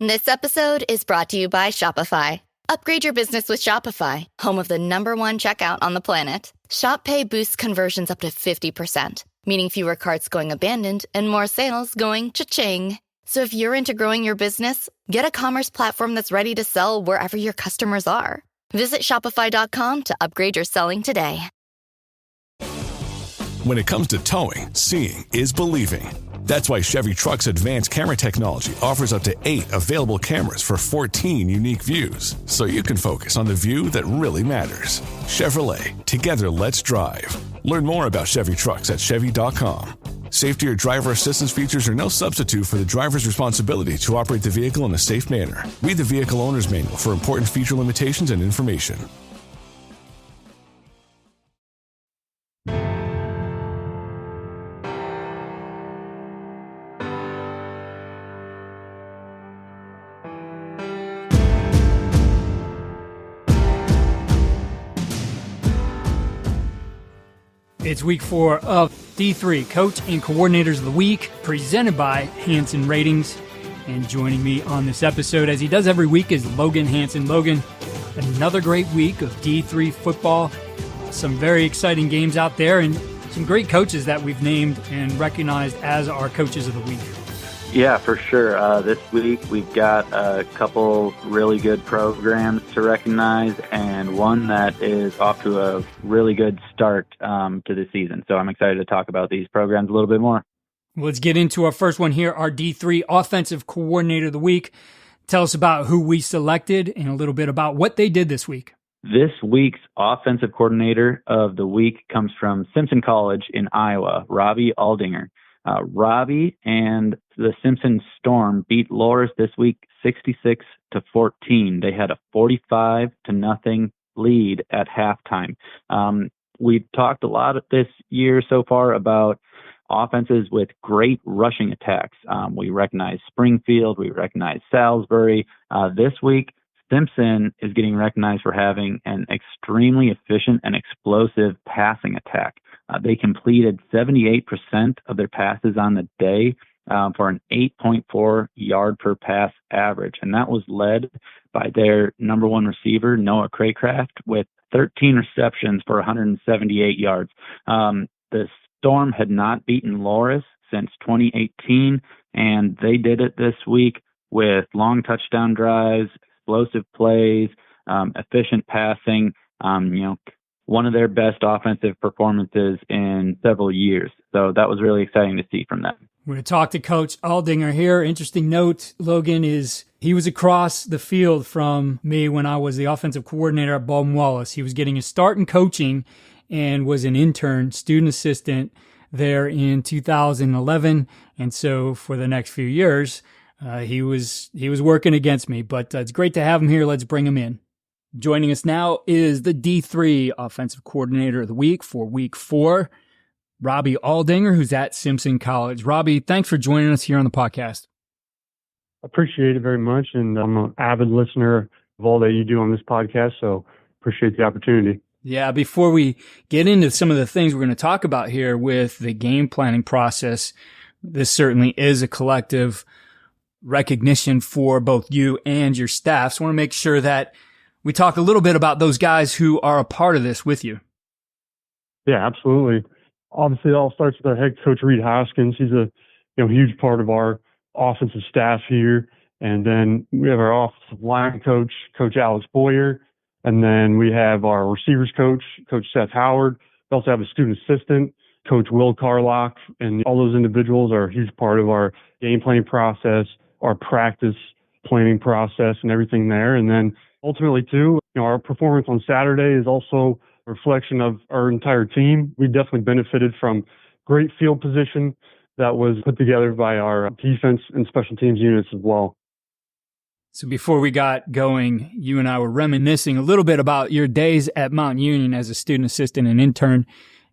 This episode is brought to you by Shopify. Upgrade your business with Shopify, home of the #1 checkout on the planet. Shop Pay boosts conversions up to 50%, meaning fewer carts going abandoned and more sales going cha-ching. So if you're into growing your business, get a commerce platform that's ready to sell wherever your customers are. Visit shopify.com to upgrade your selling today. When it comes to towing, seeing is believing. That's why Chevy Truck's advanced camera technology offers up to 8 available cameras for 14 unique views, so you can focus on the view that really matters. Chevrolet, together let's drive. Learn more about Chevy Trucks at Chevy.com. Safety or driver assistance features are no substitute for the driver's responsibility to operate the vehicle in a safe manner. Read the vehicle owner's manual for important feature limitations and information. It's week 4 of D3 Coach and Coordinators of the Week, presented by Hanson Ratings. And joining me on this episode, as he does every week, is Logan Hanson. Logan, another great week of D3 football. Some very exciting games out there and some great coaches that we've named and recognized as our coaches of the week. Yeah, for sure. This week we've got a couple really good programs to recognize and one that is off to a really good start to the season. So I'm excited to talk about these programs a little bit more. Let's get into our first one here, our D3 Offensive Coordinator of the Week. Tell us about who we selected and a little bit about what they did this week. This week's Offensive Coordinator of the Week comes from Simpson College in Iowa, Robbie Aldinger. Robbie and the Simpson Storm beat Loris this week 66-14. They had a 45-0 lead at halftime. We've talked a lot this year so far about offenses with great rushing attacks. We recognize Springfield, we recognize Salisbury. This week, Simpson is getting recognized for having an extremely efficient and explosive passing attack. They completed 78% of their passes on the day for an 8.4 yard per pass average. And that was led by their number 1 receiver, Noah Craycraft, with 13 receptions for 178 yards. The Storm had not beaten Loris since 2018, and they did it this week with long touchdown drives, explosive plays, efficient passing, one of their best offensive performances in several years. So that was really exciting to see from them. We're going to talk to Coach Aldinger here. Interesting note, Logan, is he was across the field from me when I was the offensive coordinator at Baldwin Wallace. He was getting a start in coaching and was an intern, student assistant there in 2011. And so for the next few years, he was working against me. But it's great to have him here. Let's bring him in. Joining us now is the D3 Offensive Coordinator of the Week for Week 4, Robbie Aldinger, who's at Simpson College. Robbie, thanks for joining us here on the podcast. Appreciate it very much, and I'm an avid listener of all that you do on this podcast, so appreciate the opportunity. Yeah, before we get into some of the things we're going to talk about here with the game planning process, this certainly is a collective recognition for both you and your staff. So I want to make sure that we talk a little bit about those guys who are a part of this with you. Yeah, absolutely. Obviously, it all starts with our head coach, Reed Hoskins. He's a huge part of our offensive staff here. And then we have our offensive line coach, Coach Alex Boyer. And then we have our receivers coach, Coach Seth Howard. We also have a student assistant, Coach Will Carlock. And all those individuals are a huge part of our game planning process, our practice planning process, and everything there. And then ultimately, too, our performance on Saturday is also a reflection of our entire team. We definitely benefited from great field position that was put together by our defense and special teams units as well. So before we got going, you and I were reminiscing a little bit about your days at Mount Union as a student assistant and intern,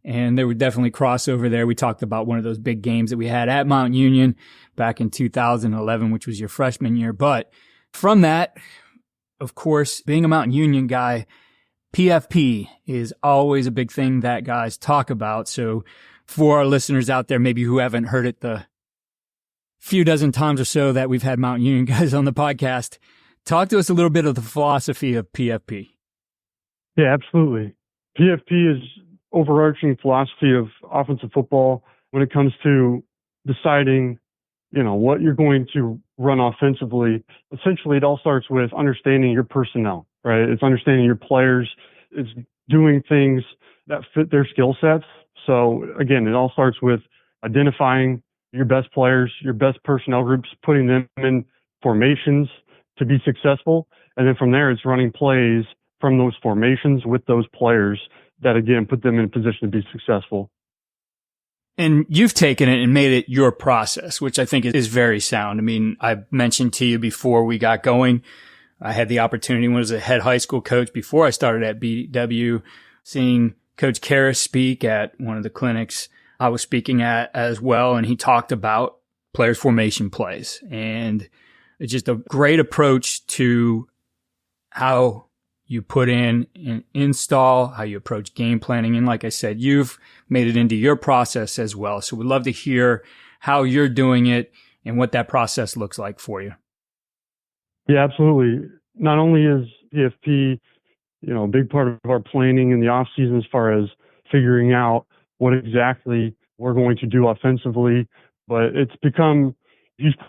and there were definitely crossover there. We talked about one of those big games that we had at Mount Union back in 2011, which was your freshman year. But from that, of course, being a Mount Union guy, PFP is always a big thing that guys talk about. So for our listeners out there, maybe who haven't heard it, the few dozen times or so that we've had Mount Union guys on the podcast. Talk to us a little bit of the philosophy of PFP. Yeah, absolutely. PFP is overarching philosophy of offensive football when it comes to deciding, what you're going to run offensively. Essentially, it all starts with understanding your personnel, right? It's understanding your players. It's doing things that fit their skill sets. So again, it all starts with identifying your best players, your best personnel groups, putting them in formations to be successful. And then from there, it's running plays from those formations with those players that, again, put them in a position to be successful. And you've taken it and made it your process, which I think is very sound. I mean, I mentioned to you before we got going, I had the opportunity when I was a head high school coach before I started at BW, seeing Coach Karras speak at one of the clinics I was speaking at as well. And he talked about players formation plays, and it's just a great approach to how you put in an install, how you approach game planning. And like I said, you've made it into your process as well. So we'd love to hear how you're doing it and what that process looks like for you. Yeah, absolutely. Not only is PFP, a big part of our planning in the off season as far as figuring out what exactly we're going to do offensively, but it's become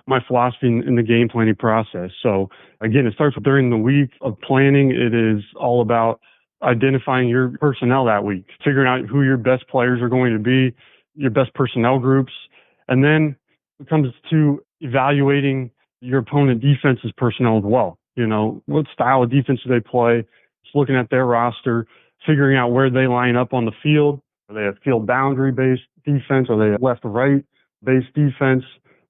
my philosophy in the game planning process. So again, it starts with during the week of planning. It is all about identifying your personnel that week, figuring out who your best players are going to be, your best personnel groups. And then it comes to evaluating your opponent defense's personnel as well. What style of defense do they play? Just looking at their roster, figuring out where they line up on the field. Are they a field boundary based defense? Are they a left or right based defense?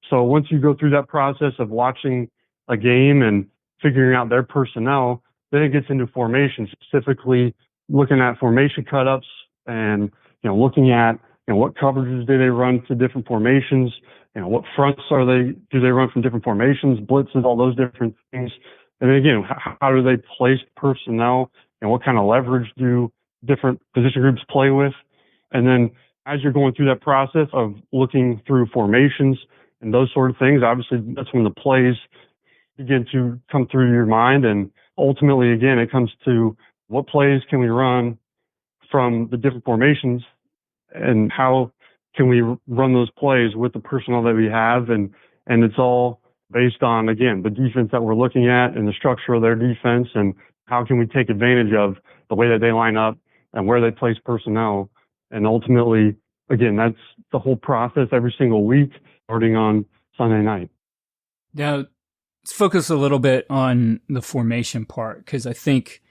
So once you go through that process of watching a game and figuring out their personnel, then it gets into formation, specifically looking at formation cutups and, looking at, what coverages do they run to different formations, what fronts do they run from different formations, blitzes, all those different things. And then again, how do they place personnel and what kind of leverage do different position groups play with? And then as you're going through that process of looking through formations and those sort of things, obviously that's when the plays begin to come through your mind. And ultimately, again, it comes to what plays can we run from the different formations and how can we run those plays with the personnel that we have. And it's all based on, again, the defense that we're looking at and the structure of their defense and how can we take advantage of the way that they line up and where they place personnel. And ultimately, again, that's the whole process every single week, starting on Sunday night. Now, let's focus a little bit on the formation part, because I think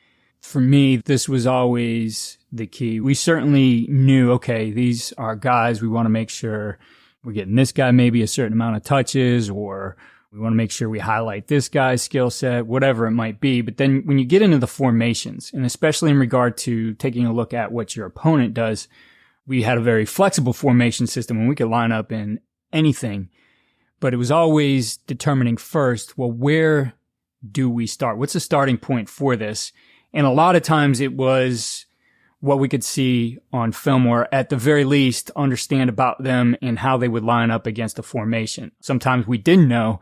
for me, this was always the key. We certainly knew, okay, these are guys, we want to make sure we're getting this guy maybe a certain amount of touches, or we want to make sure we highlight this guy's skill set, whatever it might be. But then when you get into the formations, and especially in regard to taking a look at what your opponent does, we had a very flexible formation system and we could line up in anything. But it was always determining first, well, where do we start? What's the starting point for this? And a lot of times it was what we could see on film, or at the very least understand about them and how they would line up against a formation. Sometimes we didn't know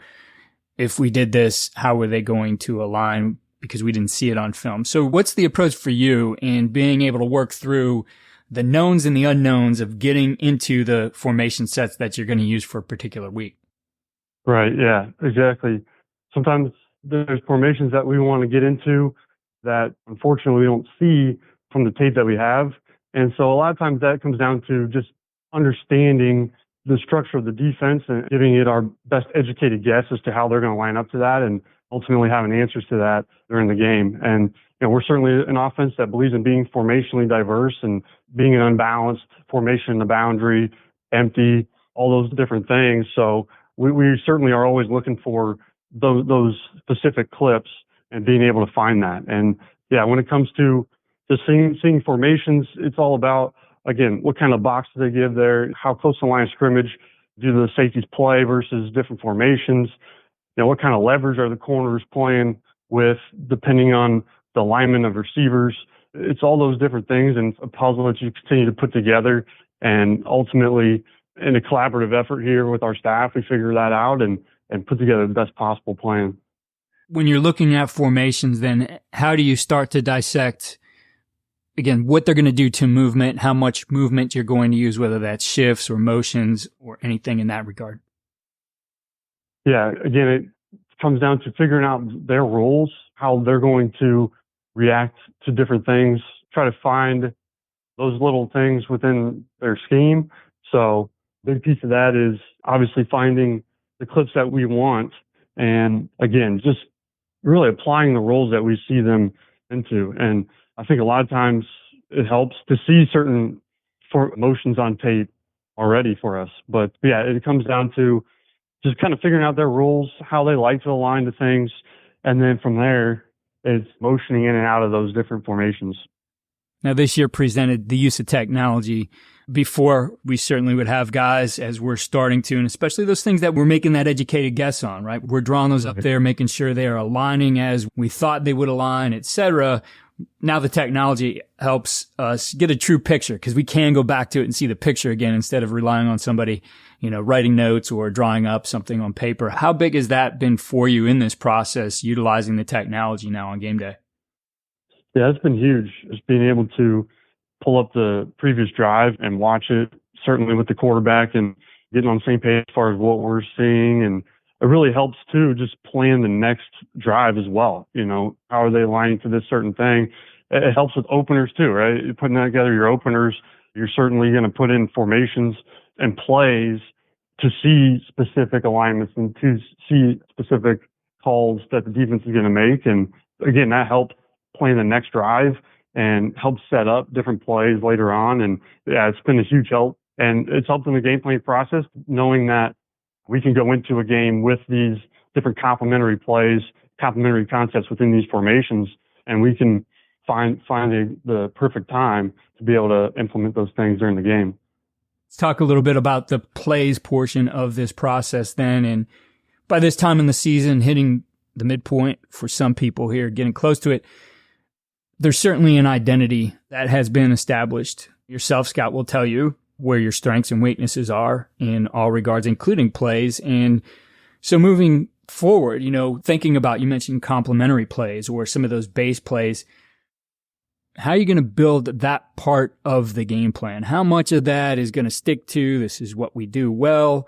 if we did this, how were they going to align, because we didn't see it on film. So what's the approach for you in being able to work through the knowns and the unknowns of getting into the formation sets that you're going to use for a particular week? Right. Yeah, exactly. Sometimes there's formations that we want to get into that unfortunately we don't see from the tape that we have. And so a lot of times that comes down to just understanding the structure of the defense and giving it our best educated guess as to how they're going to line up to that, and ultimately having answers to that during the game. And, we're certainly an offense that believes in being formationally diverse and being an unbalanced formation in the boundary, empty, all those different things. So we certainly are always looking for those specific clips and being able to find that. And yeah, when it comes to just seeing formations, it's all about, again, what kind of box do they give there? How close to the line of scrimmage do the safeties play versus different formations? What kind of leverage are the corners playing with, depending on the alignment of receivers? It's all those different things and a puzzle that you continue to put together. And ultimately, in a collaborative effort here with our staff, we figure that out and put together the best possible plan. When you're looking at formations, then how do you start to dissect, again, what they're going to do to movement, how much movement you're going to use, whether that's shifts or motions or anything in that regard? Yeah, again, it comes down to figuring out their roles, how they're going to react to different things, try to find those little things within their scheme. So a big piece of that is obviously finding the clips that we want. And again, just really applying the roles that we see them into. And I think a lot of times it helps to see certain motions on tape already for us. But yeah, it comes down to just kind of figuring out their roles, how they like to align to things. And then from there, it's motioning in and out of those different formations. Now, this year presented the use of technology. Before, we certainly would have guys, as we're starting to, and especially those things that we're making that educated guess on, right? We're drawing those up there, making sure they are aligning as we thought they would align, etc. Now the technology helps us get a true picture because we can go back to it and see the picture again instead of relying on somebody, writing notes or drawing up something on paper. How big has that been for you in this process, utilizing the technology now on game day? Yeah, it's been huge. Just being able to pull up the previous drive and watch it, certainly with the quarterback and getting on the same page as far as what we're seeing. And it really helps too, just plan the next drive as well. How are they aligning to this certain thing? It helps with openers too, right? You're putting together your openers. You're certainly going to put in formations and plays to see specific alignments and to see specific calls that the defense is going to make. And again, that helps plan the next drive and help set up different plays later on. And yeah, it's been a huge help. And it's helped in the game planning process, knowing that we can go into a game with these different complementary plays, complementary concepts within these formations, and we can find the perfect time to be able to implement those things during the game. Let's talk a little bit about the plays portion of this process then. And by this time in the season, hitting the midpoint for some people here, getting close to it, there's certainly an identity that has been established. Yourself, Scott, will tell you where your strengths and weaknesses are in all regards, including plays. And so moving forward, thinking about, you mentioned complementary plays or some of those base plays, how are you going to build that part of the game plan? How much of that is going to stick to this is what we do well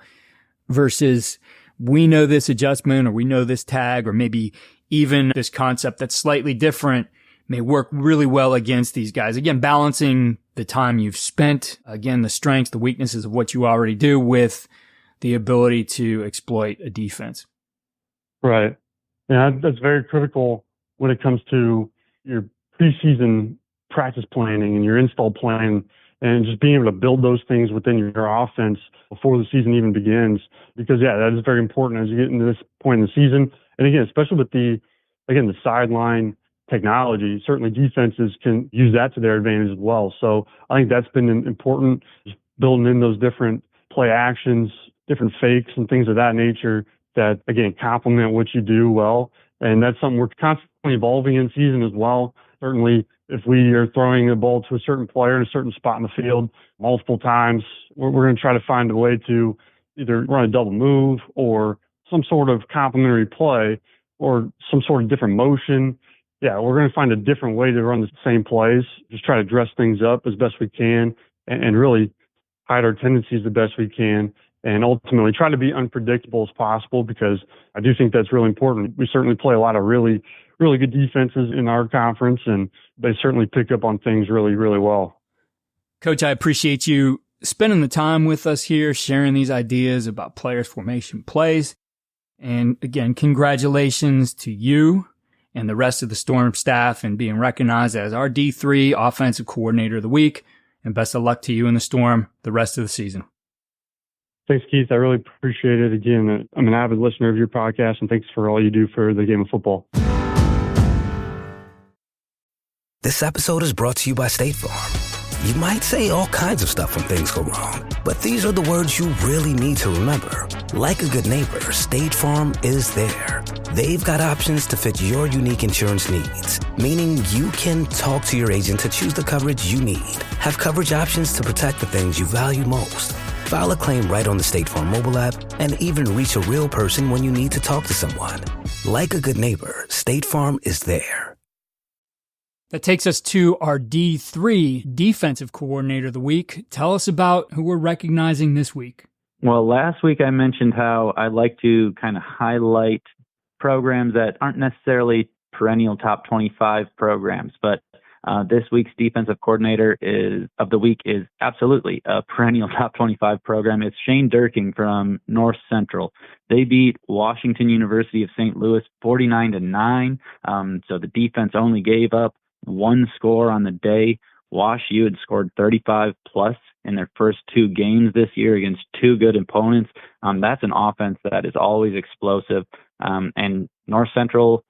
versus we know this adjustment or we know this tag or maybe even this concept that's slightly different may work really well against these guys. Again, balancing the time you've spent, again, the strengths, the weaknesses of what you already do with the ability to exploit a defense. Right. Yeah, that's very critical when it comes to your preseason practice planning and your install plan and just being able to build those things within your offense before the season even begins. Because, yeah, that is very important as you get into this point in the season. And again, especially with the sideline technology, certainly defenses can use that to their advantage as well. So I think that's been important, just building in those different play actions, different fakes and things of that nature that, again, complement what you do well. And that's something we're constantly evolving in season as well. Certainly, if we are throwing the ball to a certain player in a certain spot in the field multiple times, we're going to try to find a way to either run a double move or some sort of complementary play or some sort of different motion. Yeah, we're going to find a different way to run the same plays, just try to dress things up as best we can and really hide our tendencies the best we can and ultimately try to be unpredictable as possible because I do think that's really important. We certainly play a lot of really, really good defenses in our conference and they certainly pick up on things really, really well. Coach, I appreciate you spending the time with us here, sharing these ideas about players, formation, plays. And again, congratulations to you and the rest of the Storm staff and being recognized as our D3 Offensive Coordinator of the Week. And best of luck to you and the Storm the rest of the season. Thanks, Keith. I really appreciate it. Again, I'm an avid listener of your podcast, and thanks for all you do for the game of football. This episode is brought to you by State Farm. You might say all kinds of stuff when things go wrong, but these are the words you really need to remember. Like a good neighbor, State Farm is there. They've got options to fit your unique insurance needs, meaning you can talk to your agent to choose the coverage you need. Have coverage options to protect the things you value most. File a claim right on the State Farm mobile app and even reach a real person when you need to talk to someone. Like a good neighbor, State Farm is there. That takes us to our D3 Defensive Coordinator of the Week. Tell us about who we're recognizing this week. Well, last week I mentioned how I like to kind of highlight programs that aren't necessarily perennial top 25 programs, but this week's defensive coordinator of the week is absolutely a perennial top 25 program. It's Shane Dierking from North Central. They beat Washington University of St. Louis 49-9. So the defense only gave up one score on the day. Wash U had scored 35 plus in their first two games this year against two good opponents. That's an offense that is always explosive. And North Central,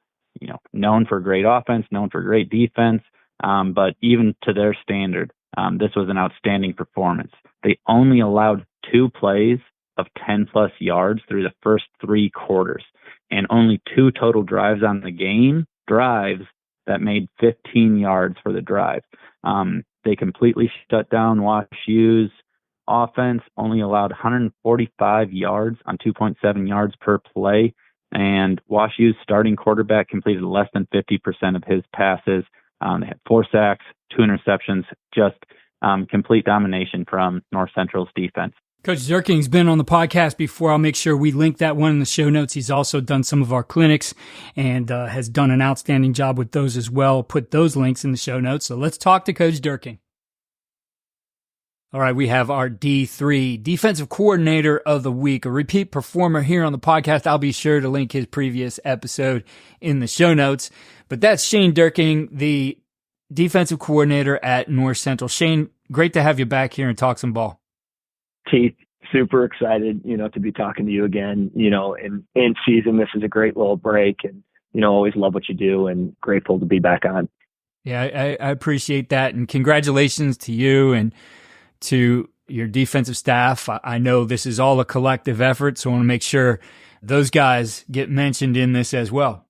known for great offense, known for great defense. But even to their standard, this was an outstanding performance. They only allowed 2 plays of 10 plus yards through the first 3 quarters, and only 2 total drives on the game, drives that made 15 yards for the drive. They completely shut down Wash U's offense, only allowed 145 yards on 2.7 yards per play, and Wash U's starting quarterback completed less than 50% of his passes. They had 4 sacks, 2 interceptions, just complete domination from North Central's defense. Coach Dierking's been on the podcast before. I'll make sure we link that one in the show notes. He's also done some of our clinics and has done an outstanding job with those as well. Put those links in the show notes. So let's talk to Coach Dierking. All right, we have our D3 Defensive Coordinator of the Week, a repeat performer here on the podcast. I'll be sure to link his previous episode in the show notes. But that's Shane Dierking, the defensive coordinator at North Central. Shane, great to have you back here and talk some ball. Keith, super excited, to be talking to you again, in season. This is a great little break and, always love what you do and grateful to be back on. Yeah, I appreciate that. And congratulations to you and to your defensive staff. I know this is all a collective effort, so I want to make sure those guys get mentioned in this as well.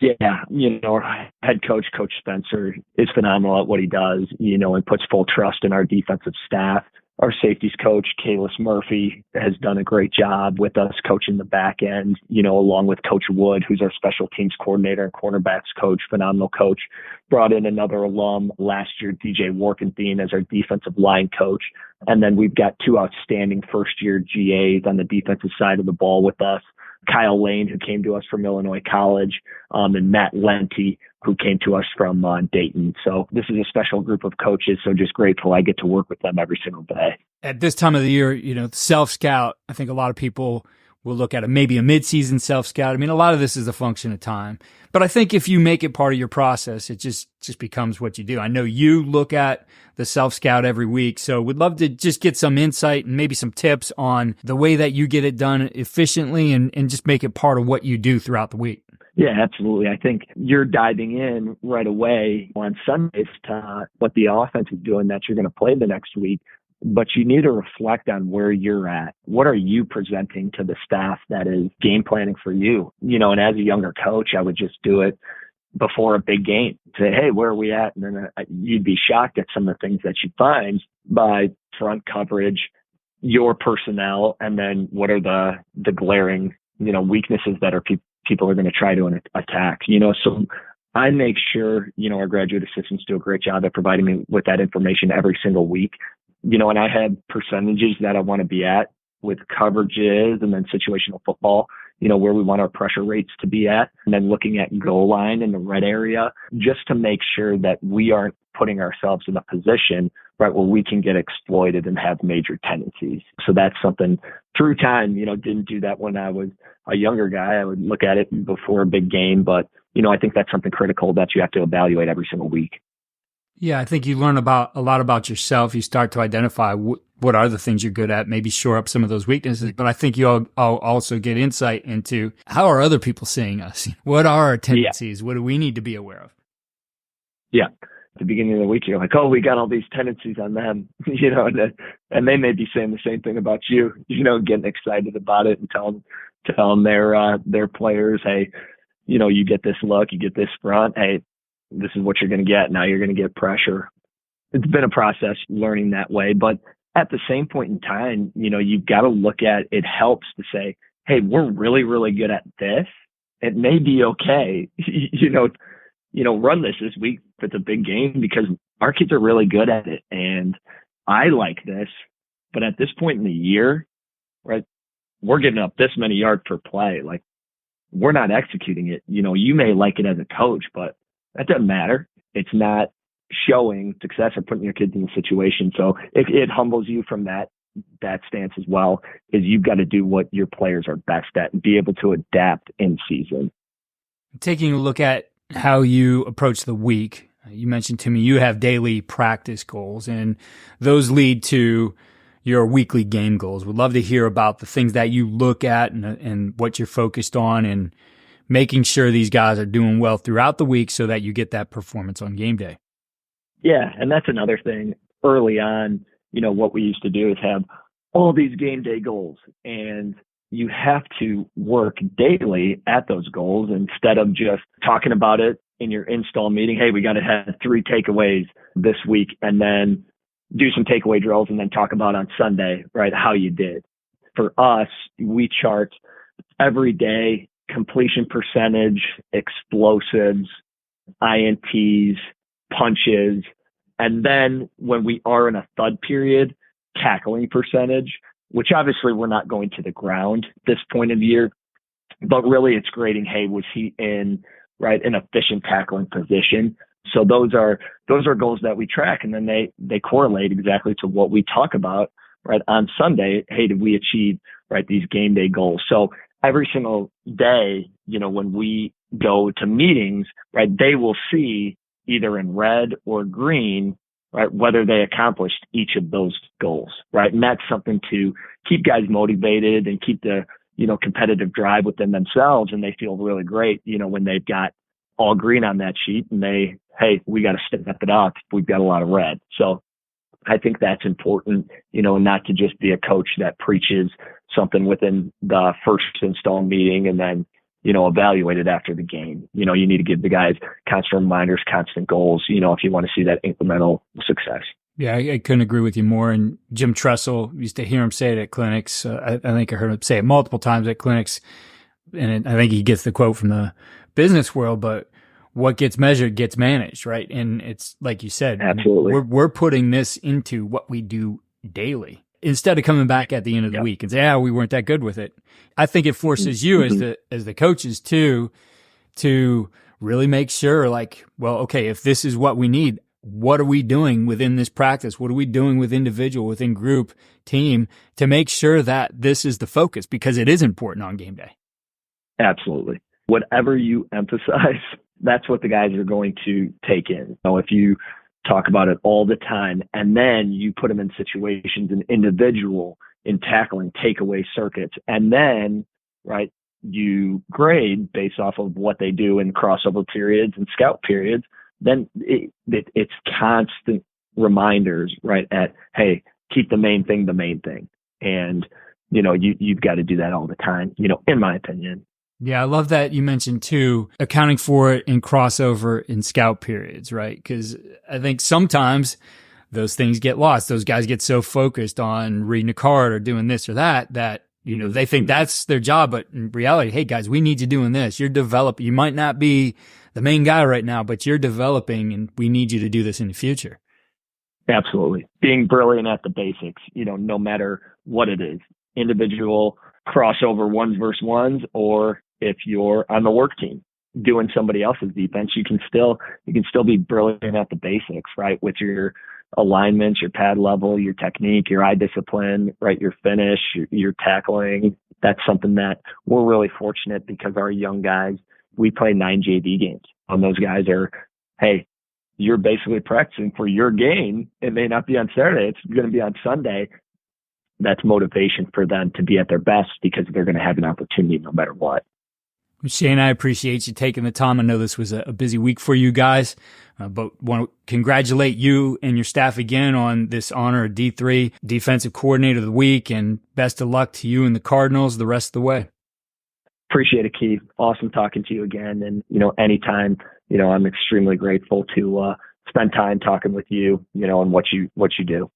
Yeah, our head coach, Coach Spencer, is phenomenal at what he does, and puts full trust in our defensive staff. Our safeties coach, Kalis Murphy, has done a great job with us coaching the back end, along with Coach Wood, who's our special teams coordinator and cornerbacks coach, phenomenal coach. Brought in another alum last year, DJ Warkenthien, as our defensive line coach. And then we've got 2 outstanding first-year GAs on the defensive side of the ball with us. Kyle Lane, who came to us from Illinois College, and Matt Lenti, who came to us from Dayton. So this is a special group of coaches, so just grateful I get to work with them every single day. At this time of the year, self-scout, I think a lot of people will look at it, maybe a mid-season self-scout. I mean, a lot of this is a function of time. But I think if you make it part of your process, it just becomes what you do. I know you look at the self-scout every week, so would love to just get some insight and maybe some tips on the way that you get it done efficiently and just make it part of what you do throughout the week. Yeah, absolutely. I think you're diving in right away on Sundays to what the offense is doing that you're going to play the next week. But you need to reflect on where you're at. What are you presenting to the staff that is game planning for you? And as a younger coach, I would just do it before a big game. Say, hey, where are we at? And then you'd be shocked at some of the things that you find by front coverage, your personnel, and then what are the glaring, weaknesses that people are going to try to attack. So I make sure, our graduate assistants do a great job at providing me with that information every single week. And I have percentages that I want to be at with coverages and then situational football, where we want our pressure rates to be at, and then looking at goal line in the red area, just to make sure that we aren't putting ourselves in a position, right, where we can get exploited and have major tendencies. So that's something through time, didn't do that when I was a younger guy. I would look at it before a big game, but, I think that's something critical that you have to evaluate every single week. Yeah, I think you learn a lot about yourself. You start to identify what are the things you're good at, maybe shore up some of those weaknesses. But I think you'll also get insight into how are other people seeing us? What are our tendencies? Yeah. What do we need to be aware of? Yeah. At the beginning of the week, you're like, oh, we got all these tendencies on them, and they may be saying the same thing about you, getting excited about it and telling their players, hey, you get this look, you get this front, hey, this is what you're going to get. Now you're going to get pressure. It's been a process learning that way, but at the same point in time, you've got to look at, it helps to say, hey, we're really, really good at this. It may be okay, run this week if it's a big game, because our kids are really good at it. And I like this, but at this point in the year, right, we're giving up this many yards per play. Like, we're not executing it. You may like it as a coach, but that doesn't matter. It's not showing success or putting your kids in a situation. So it humbles you from that stance as well, is you've got to do what your players are best at and be able to adapt in season. Taking a look at how you approach the week, you mentioned to me you have daily practice goals, and those lead to your weekly game goals. We'd love to hear about the things that you look at and what you're focused on, and making sure these guys are doing well throughout the week so that you get that performance on game day. Yeah, and that's another thing. Early on, what we used to do is have all these game day goals, and you have to work daily at those goals instead of just talking about it in your install meeting. Hey, we got to have 3 takeaways this week, and then do some takeaway drills and then talk about on Sunday, right, how you did. For us, we chart every day completion percentage, explosives, INTs, punches, and then when we are in a thud period, tackling percentage, which obviously we're not going to the ground this point of the year, but really it's grading, hey, was he in, right, an efficient tackling position? So those are goals that we track, and then they correlate exactly to what we talk about, right, on Sunday. Hey, did we achieve, right, these game day goals? So every single day, when we go to meetings, right, they will see either in red or green, right, whether they accomplished each of those goals, right? And that's something to keep guys motivated and keep the, competitive drive within themselves. And they feel really great, when they've got all green on that sheet and hey, we got to step it up. We've got a lot of red. So I think that's important, not to just be a coach that preaches something within the first install meeting and then, evaluate it after the game. You need to give the guys constant reminders, constant goals, if you want to see that incremental success. Yeah, I couldn't agree with you more. And Jim Tressel, used to hear him say it at clinics. I think I heard him say it multiple times at clinics. And I think he gets the quote from the business world, but what gets measured gets managed, right? And it's like you said, absolutely, we're putting this into what we do daily instead of coming back at the end of the week and say, we weren't that good with it. I think it forces you as the coaches to really make sure, like, well, okay, if this is what we need, what are we doing within this practice? What are we doing with individual, within group, team, to make sure that this is the focus, because it is important on game day. Absolutely. Whatever you emphasize, that's what the guys are going to take in. So if you talk about it all the time and then you put them in situations, an individual in tackling takeaway circuits, and then, right, you grade based off of what they do in crossover periods and scout periods, then it's constant reminders, right, at, hey, keep the main thing the main thing. And, you've got to do that all the time, in my opinion. Yeah, I love that you mentioned, too, accounting for it in crossover in scout periods, right? Because I think sometimes those things get lost. Those guys get so focused on reading a card or doing this or that they think that's their job. But in reality, hey, guys, we need you doing this. You're developing. You might not be the main guy right now, but you're developing, and we need you to do this in the future. Absolutely. Being brilliant at the basics, no matter what it is, individual crossover ones versus ones, or if you're on the work team doing somebody else's defense, you can still be brilliant at the basics, right? With your alignments, your pad level, your technique, your eye discipline, right? Your finish, your tackling. That's something that we're really fortunate, because our young guys, we play 9 JV games. And those guys are, hey, you're basically practicing for your game. It may not be on Saturday. It's going to be on Sunday. That's motivation for them to be at their best, because they're going to have an opportunity no matter what. Shane, I appreciate you taking the time. I know this was a busy week for you guys, but want to congratulate you and your staff again on this honor of D3 Defensive Coordinator of the Week, and best of luck to you and the Cardinals the rest of the way. Appreciate it, Keith. Awesome talking to you again. And, anytime, I'm extremely grateful to spend time talking with you, and what you do.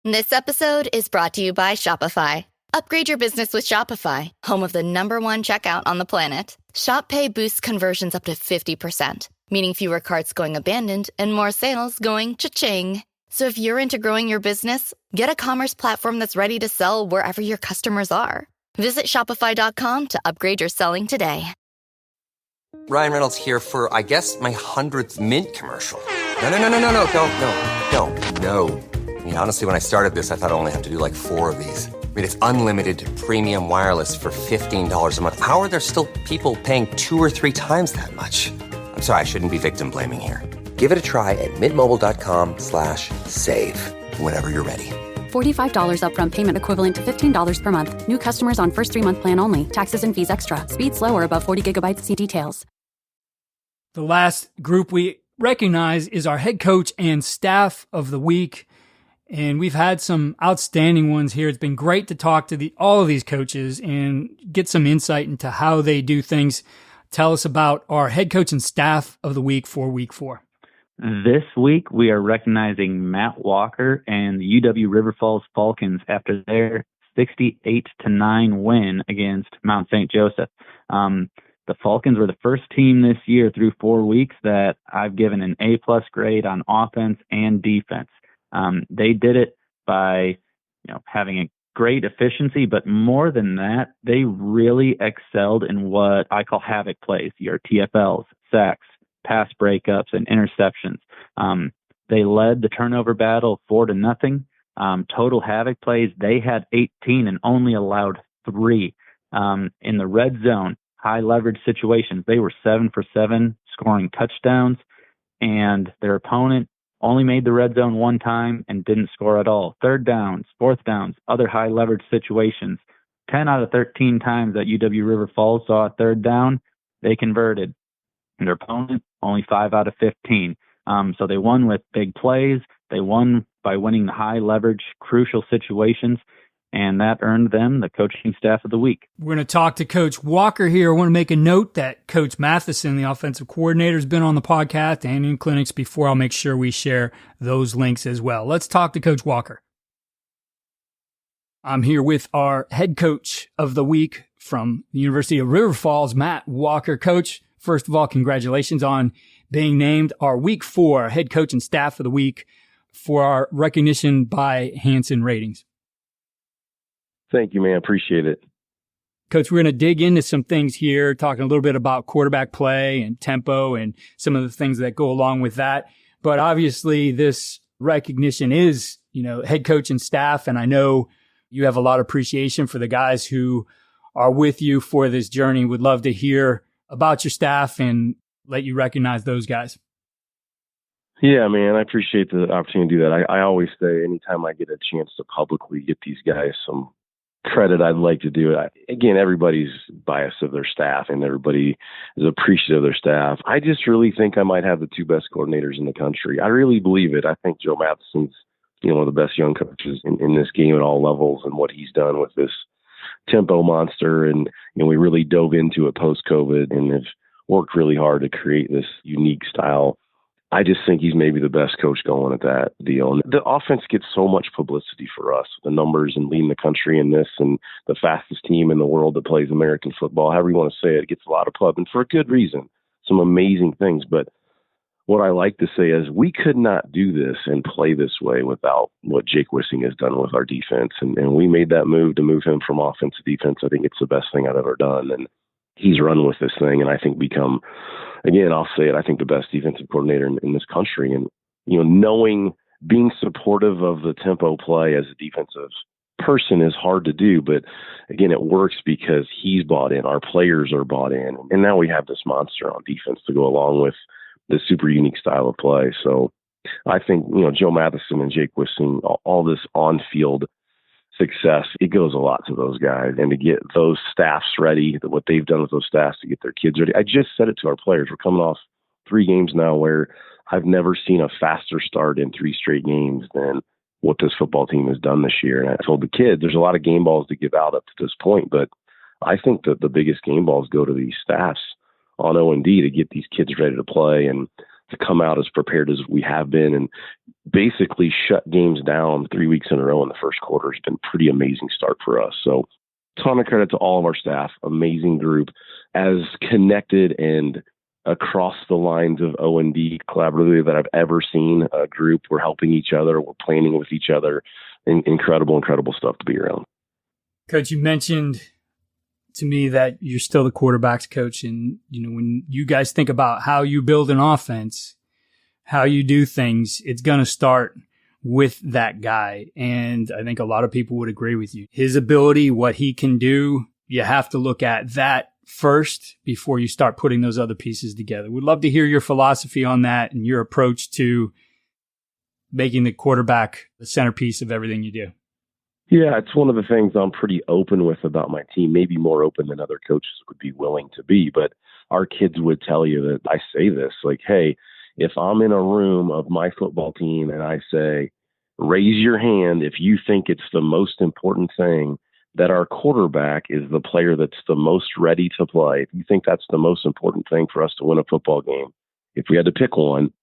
This episode is brought to you by Shopify. Upgrade your business with Shopify, home of the #1 checkout on the planet. Shop Pay boosts conversions up to 50%, meaning fewer carts going abandoned and more sales going cha-ching. So if you're into growing your business, get a commerce platform that's ready to sell wherever your customers are. Visit shopify.com to upgrade your selling today. Ryan Reynolds here for, I guess, my 100th Mint commercial. No. I mean, honestly, when I started this, I thought I only have to do like 4 of these. I mean, it's unlimited premium wireless for $15 a month. How are there still people paying 2 or 3 times that much? I'm sorry, I shouldn't be victim blaming here. Give it a try at mintmobile.com/save. Whenever you're ready. $45 upfront payment equivalent to $15 per month. New customers on first 3-month plan only. Taxes and fees extra. Speed slower above 40 gigabytes. See details. The last group we recognize is our head coach and staff of the week. And we've had some outstanding ones here. It's been great to talk to all of these coaches and get some insight into how they do things. Tell us about our head coach and staff of the week for week 4. This week, we are recognizing Matt Walker and the UW River Falls Falcons after their 68-9 win against Mount St. Joseph. The Falcons were the first team this year through 4 weeks that I've given an A+ grade on offense and defense. They did it by, having a great efficiency, but more than that, they really excelled in what I call Havoc plays, your TFLs, sacks, pass breakups, and interceptions. They led the turnover battle 4-0. Total Havoc plays, they had 18 and only allowed 3. In the red zone, high leverage situations, they were 7 for 7 scoring touchdowns, and their opponent only made the red zone 1 time and didn't score at all. 3rd downs, 4th downs, other high leverage situations, 10 out of 13 times that UW River Falls saw a 3rd down, they converted. And their opponent, only 5 out of 15. So they won with big plays. They won by winning the high leverage, crucial situations, and that earned them the coaching staff of the week. We're going to talk to Coach Walker here. I want to make a note that Coach Matheson, the offensive coordinator, has been on the podcast and in clinics before. I'll make sure we share those links as well. Let's talk to Coach Walker. I'm here with our head coach of the week from the University of River Falls, Matt Walker. Coach, first of all, congratulations on being named our week 4 head coach and staff of the week for our recognition by Hanson ratings. Thank you, man. Appreciate it. Coach, we're going to dig into some things here, talking a little bit about quarterback play and tempo and some of the things that go along with that. But obviously this recognition is, head coach and staff. And I know you have a lot of appreciation for the guys who are with you for this journey. Would love to hear about your staff and let you recognize those guys. Yeah, man, I appreciate the opportunity to do that. I always say anytime I get a chance to publicly get these guys some credit, I'd like to do it. Again, everybody's biased of their staff and everybody is appreciative of their staff. I just really think I might have the 2 best coordinators in the country. I really believe it. I think Joe Matheson's, one of the best young coaches in this game at all levels, and what he's done with this tempo monster. And, we really dove into it post-COVID and have worked really hard to create this unique style. I just think he's maybe the best coach going at that deal. And the offense gets so much publicity for us, the numbers and leading the country in this, and the fastest team in the world that plays American football, however you want to say it, gets a lot of pub, and for a good reason. Some amazing things. But what I like to say is we could not do this and play this way without what Jake Wissing has done with our defense. And we made that move to move him from offense to defense. I think it's the best thing I've ever done. And he's run with this thing, and I think become, again, I'll say it, I think the best defensive coordinator in this country. And, being supportive of the tempo play as a defensive person is hard to do. But again, it works because he's bought in, our players are bought in. And now we have this monster on defense to go along with this super unique style of play. So I think, Joe Matheson and Jake Wissing, all this on-field success, it goes a lot to those guys, and to get those staffs ready, what they've done with those staffs to get their kids ready. I just said it to our players. We're coming off 3 games now where I've never seen a faster start in 3 straight games than what this football team has done this year. And I told the kids, there's a lot of game balls to give out up to this point, but I think that the biggest game balls go to these staffs on O&D to get these kids ready to play. And to come out as prepared as we have been and basically shut games down 3 weeks in a row in the first quarter has been a pretty amazing start for us. So ton of credit to all of our staff, amazing group, as connected and across the lines of O&D collaboratively that I've ever seen a group. We're helping each other. We're planning with each other. Incredible stuff to be around. Coach, you mentioned to me that you're still the quarterback's coach. And, when you guys think about how you build an offense, how you do things, it's going to start with that guy. And I think a lot of people would agree with you. His ability, what he can do, you have to look at that first before you start putting those other pieces together. We'd love to hear your philosophy on that and your approach to making the quarterback the centerpiece of everything you do. Yeah, it's one of the things I'm pretty open with about my team, maybe more open than other coaches would be willing to be. But our kids would tell you that I say this, like, hey, if I'm in a room of my football team and I say, raise your hand if you think it's the most important thing that our quarterback is the player that's the most ready to play. If you think that's the most important thing for us to win a football game, if we had to pick one,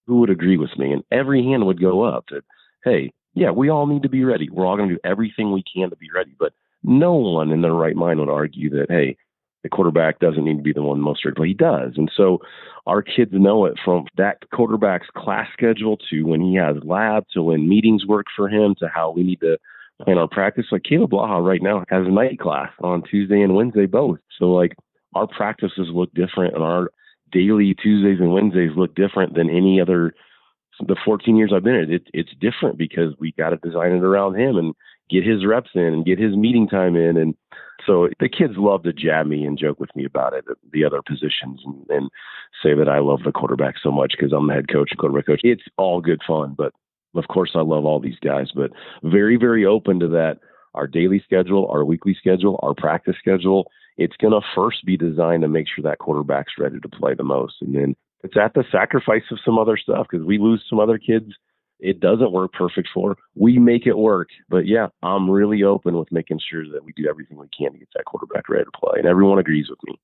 who would agree with me? And every hand would go up that, hey, yeah, we all need to be ready. We're all going to do everything we can to be ready. But no one in their right mind would argue that, hey, the quarterback doesn't need to be the one most ready. But he does. And so our kids know it from that quarterback's class schedule to when he has lab to when meetings work for him to how we need to plan our practice. Like Caleb Blaha right now has a night class on Tuesday and Wednesday both. So like our practices look different and our daily Tuesdays and Wednesdays look different than any other. The 14 years I've been in it, it's different because we got to design it around him and get his reps in and get his meeting time in. And so the kids love to jab me and joke with me about it, the other positions, and say that I love the quarterback so much because I'm the head coach and quarterback coach. It's all good fun, but of course I love all these guys, but very, very open to that. Our daily schedule, our weekly schedule, our practice schedule, it's going to first be designed to make sure that quarterback's ready to play the most. And then it's at the sacrifice of some other stuff because we lose some other kids it doesn't work perfect for. We make it work. But yeah, I'm really open with making sure that we do everything we can to get that quarterback ready to play. And everyone agrees with me.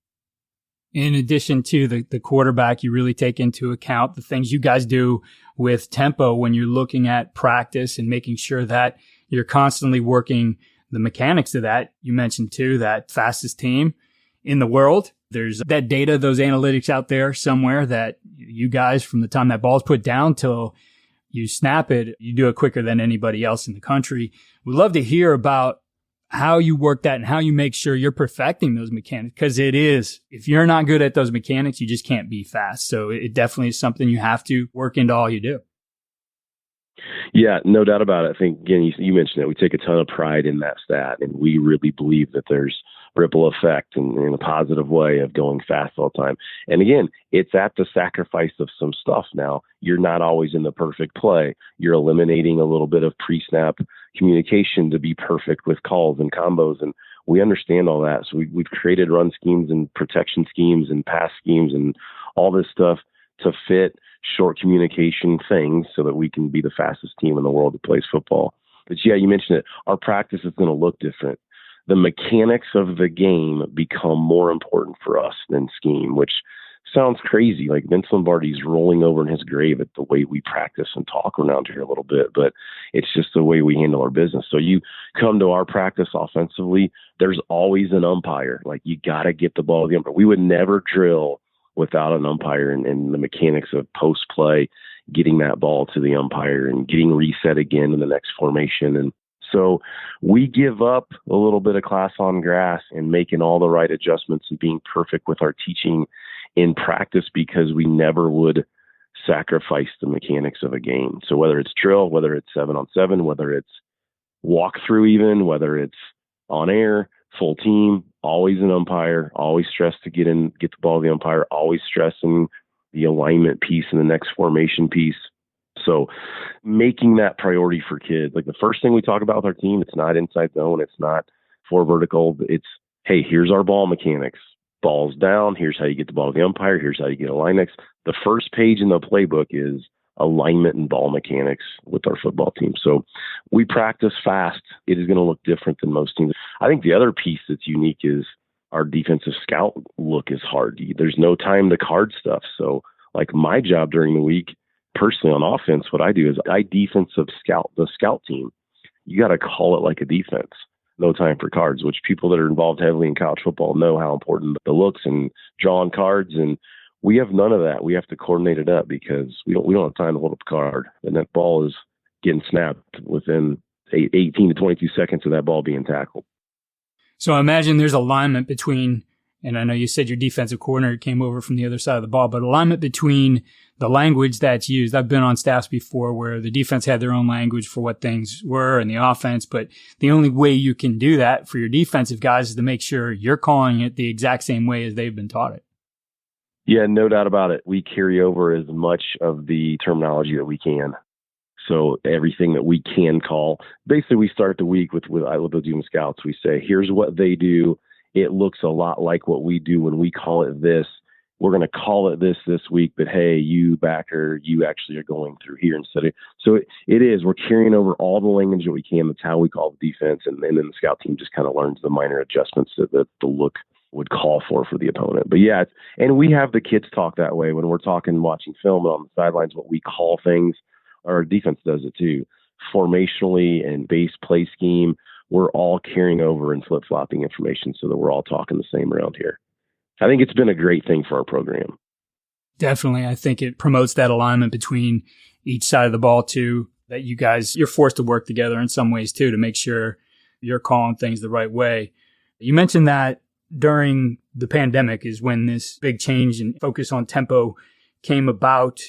In addition to the quarterback, you really take into account the things you guys do with tempo when you're looking at practice and making sure that you're constantly working the mechanics of that. You mentioned too, that fastest team in the world. There's that data, those analytics out there somewhere that you guys, from the time that ball's put down till you snap it, you do it quicker than anybody else in the country. We'd love to hear about how you work that and how you make sure you're perfecting those mechanics. Because it is, if you're not good at those mechanics, you just can't be fast. So it definitely is something you have to work into all you do. Yeah, no doubt about it. I think, again, you mentioned it. We take a ton of pride in that stat, and we really believe that there's ripple effect in a positive way of going fast all the time. And again, it's at the sacrifice of some stuff now. You're not always in the perfect play. You're eliminating a little bit of pre-snap communication to be perfect with calls and combos. And we understand all that. So we've created run schemes and protection schemes and pass schemes and all this stuff to fit short communication things so that we can be the fastest team in the world that plays football. But yeah, you mentioned it. Our practice is going to look different. The mechanics of the game become more important for us than scheme, which sounds crazy. Like Vince Lombardi's rolling over in his grave at the way we practice and talk around here a little bit, but it's just the way we handle our business. So you come to our practice offensively, there's always an umpire. Like you got to get the ball to the umpire. We would never drill without an umpire and the mechanics of post play, getting that ball to the umpire and getting reset again in the next formation. And so we give up a little bit of class on grass and making all the right adjustments and being perfect with our teaching in practice because we never would sacrifice the mechanics of a game. So whether it's drill, whether it's 7-on-7, whether it's walkthrough even, whether it's on air, full team, always an umpire, always stress to get the ball to the umpire, always stressing the alignment piece and the next formation piece. So making that priority for kids, like the first thing we talk about with our team, it's not inside zone, it's not four vertical, it's, hey, here's our ball mechanics. Ball's down, here's how you get the ball to the umpire, here's how you get alignments. The first page in the playbook is alignment and ball mechanics with our football team. So we practice fast. It is going to look different than most teams. I think the other piece that's unique is our defensive scout look is hard. There's no time to card stuff. So Like my job during the week, personally on offense, what I do is I defensive scout the scout team. You got to call it like a defense. No time for cards, which people that are involved heavily in college football know how important the looks and drawing cards. And we have none of that. We have to coordinate it up because we don't have time to hold up a card. And that ball is getting snapped within 18 to 22 seconds of that ball being tackled. So I imagine there's alignment between, and I know you said your defensive coordinator came over from the other side of the ball, but alignment between the language that's used. I've been on staffs before where the defense had their own language for what things were and the offense, but the only way you can do that for your defensive guys is to make sure you're calling it the exact same way as they've been taught it. Yeah, no doubt about it. We carry over as much of the terminology that we can. So everything that we can call, basically we start the week with I Love the Doom Scouts. We say, here's what they do. It looks a lot like what we do when we call it this. We're going to call it this week, but hey, you backer, you actually are going through here instead of. So it is. We're carrying over all the language that we can. That's how we call the defense, and then the scout team just kind of learns the minor adjustments that the look would call for the opponent. But yeah, and we have the kids talk that way when we're talking, watching film on the sidelines. What we call things, our defense does it too. Formationally and base play scheme, we're all carrying over and flip-flopping information so that we're all talking the same around here. I think it's been a great thing for our program. Definitely. I think it promotes that alignment between each side of the ball too, that you guys, you're forced to work together in some ways too, to make sure you're calling things the right way. You mentioned that during the pandemic is when this big change and focus on tempo came about.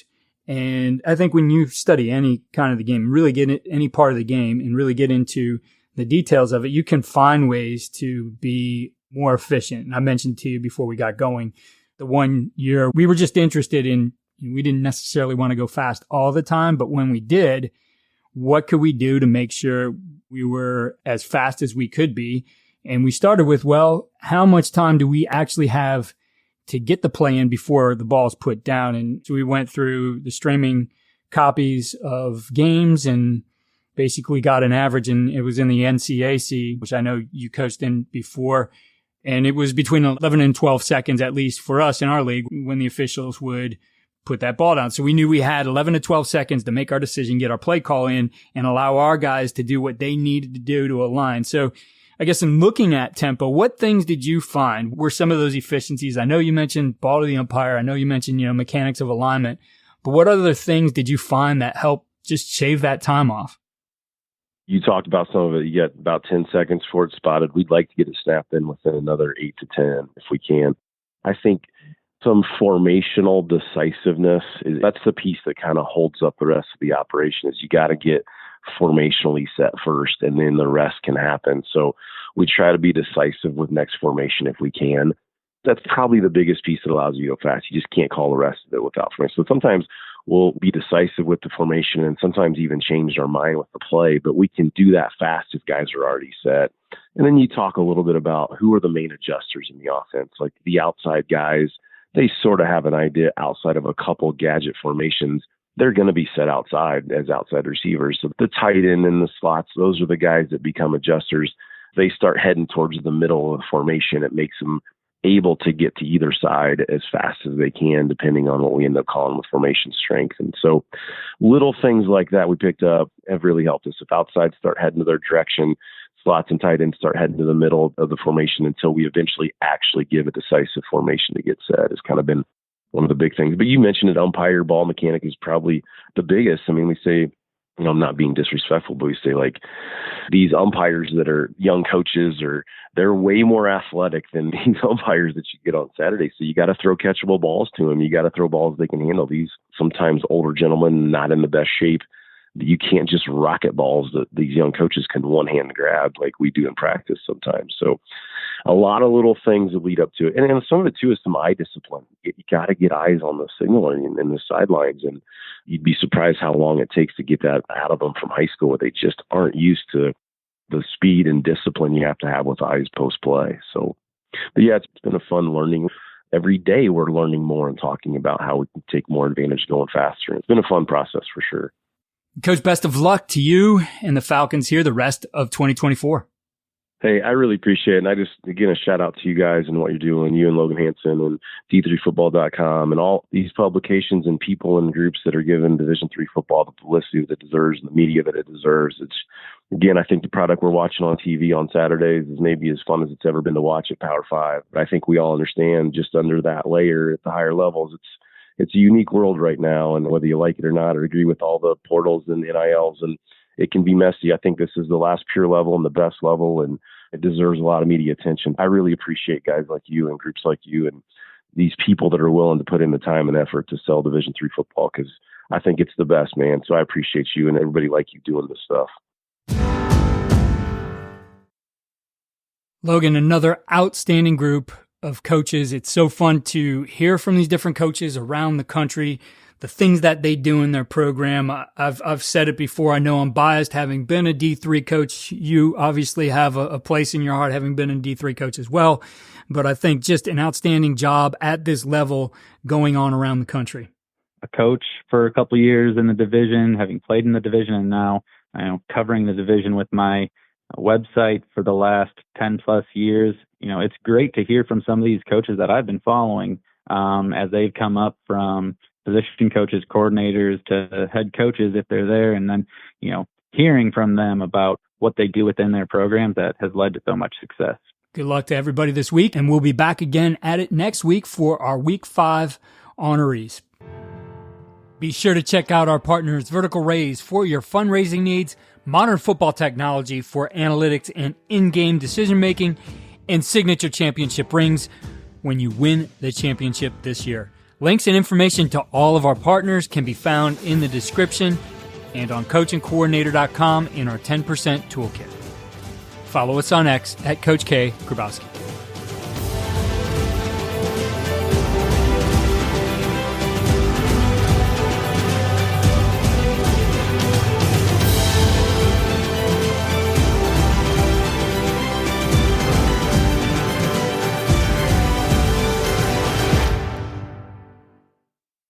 And I think when you study any kind of the game, really get in any part of the game and really get into the details of it, you can find ways to be more efficient. And I mentioned to you before we got going, the 1 year we were just interested in, we didn't necessarily want to go fast all the time, but when we did, what could we do to make sure we were as fast as we could be? And we started with, well, how much time do we actually have to get the play in before the ball's put down? And so we went through the streaming copies of games and basically got an average, and it was in the NCAC, which I know you coached in before. And it was between 11 and 12 seconds, at least for us in our league, when the officials would put that ball down. So we knew we had 11 to 12 seconds to make our decision, get our play call in, and allow our guys to do what they needed to do to align. So I guess in looking at tempo, what things did you find were some of those efficiencies? I know you mentioned ball to the umpire. I know you mentioned, mechanics of alignment. But what other things did you find that helped just shave that time off? You talked about some of it. You get about 10 seconds before it's spotted. We'd like to get it snapped in within another 8 to 10 if we can. I think some formational decisiveness, that's the piece that kind of holds up the rest of the operation, is you got to get formationally set first, and then the rest can happen. So we try to be decisive with next formation if we can. That's probably the biggest piece that allows you to go fast. You just can't call the rest of it without formation. So sometimes we'll be decisive with the formation and sometimes even change our mind with the play, but we can do that fast if guys are already set. And then you talk a little bit about who are the main adjusters in the offense, like the outside guys. They sort of have an idea outside of a couple gadget formations. They're going to be set outside as outside receivers. So the tight end and the slots, those are the guys that become adjusters. They start heading towards the middle of the formation. It makes them able to get to either side as fast as they can, depending on what we end up calling with formation strength. And so little things like that we picked up have really helped us. If outsides start heading to their direction, slots and tight ends start heading to the middle of the formation until we eventually actually give a decisive formation to get set, has kind of been one of the big things. But you mentioned it, umpire ball mechanic is probably the biggest. I mean, we say, I'm not being disrespectful, but we say like these umpires that are young coaches, or they're way more athletic than these umpires that you get on Saturday. So you got to throw catchable balls to them. You got to throw balls they can handle. These sometimes older gentlemen, not in the best shape. You can't just rocket balls that these young coaches can one hand grab like we do in practice sometimes. So a lot of little things that lead up to it. And some of it too is some eye discipline. You got to get eyes on the signaling and the sidelines. And you'd be surprised how long it takes to get that out of them from high school, where they just aren't used to the speed and discipline you have to have with eyes post play. So, but yeah, it's been a fun learning. Every day we're learning more and talking about how we can take more advantage going faster. It's been a fun process for sure. Coach, best of luck to you and the Falcons here the rest of 2024. Hey, I really appreciate it. And I just, again, a shout out to you guys and what you're doing, you and Logan Hanson and D3football.com and all these publications and people and groups that are giving Division III football the publicity that it deserves and the media that it deserves. It's, again, I think the product we're watching on TV on Saturdays is maybe as fun as it's ever been to watch at Power 5. But I think we all understand just under that layer at the higher levels, it's a unique world right now. And whether you like it or not, or agree with all the portals and NILs, and it can be messy. I think this is the last pure level and the best level, and it deserves a lot of media attention. I really appreciate guys like you and groups like you and these people that are willing to put in the time and effort to sell Division III football, because I think it's the best, man. So I appreciate you and everybody like you doing this stuff. Logan, another outstanding group of coaches. It's so fun to hear from these different coaches around the country, the things that they do in their program. I've said it before. I know I'm biased having been a D3 coach. You obviously have a place in your heart having been a D3 coach as well. But I think just an outstanding job at this level going on around the country. A coach for a couple of years in the division, having played in the division, and now covering the division with my website for the last 10 plus years. It's great to hear from some of these coaches that I've been following as they've come up from position coaches, coordinators to head coaches if they're there, and then hearing from them about what they do within their programs that has led to so much success. Good luck to everybody this week, and we'll be back again at it next week for our Week 5 honorees. Be sure to check out our partners Vertical Raise for your fundraising needs, Modern Football Technology for analytics and in-game decision-making, and Signature Championship rings when you win the championship this year. Links and information to all of our partners can be found in the description and on coachandcoordinator.com in our 10% toolkit. Follow us on X at Coach K. Grabowski.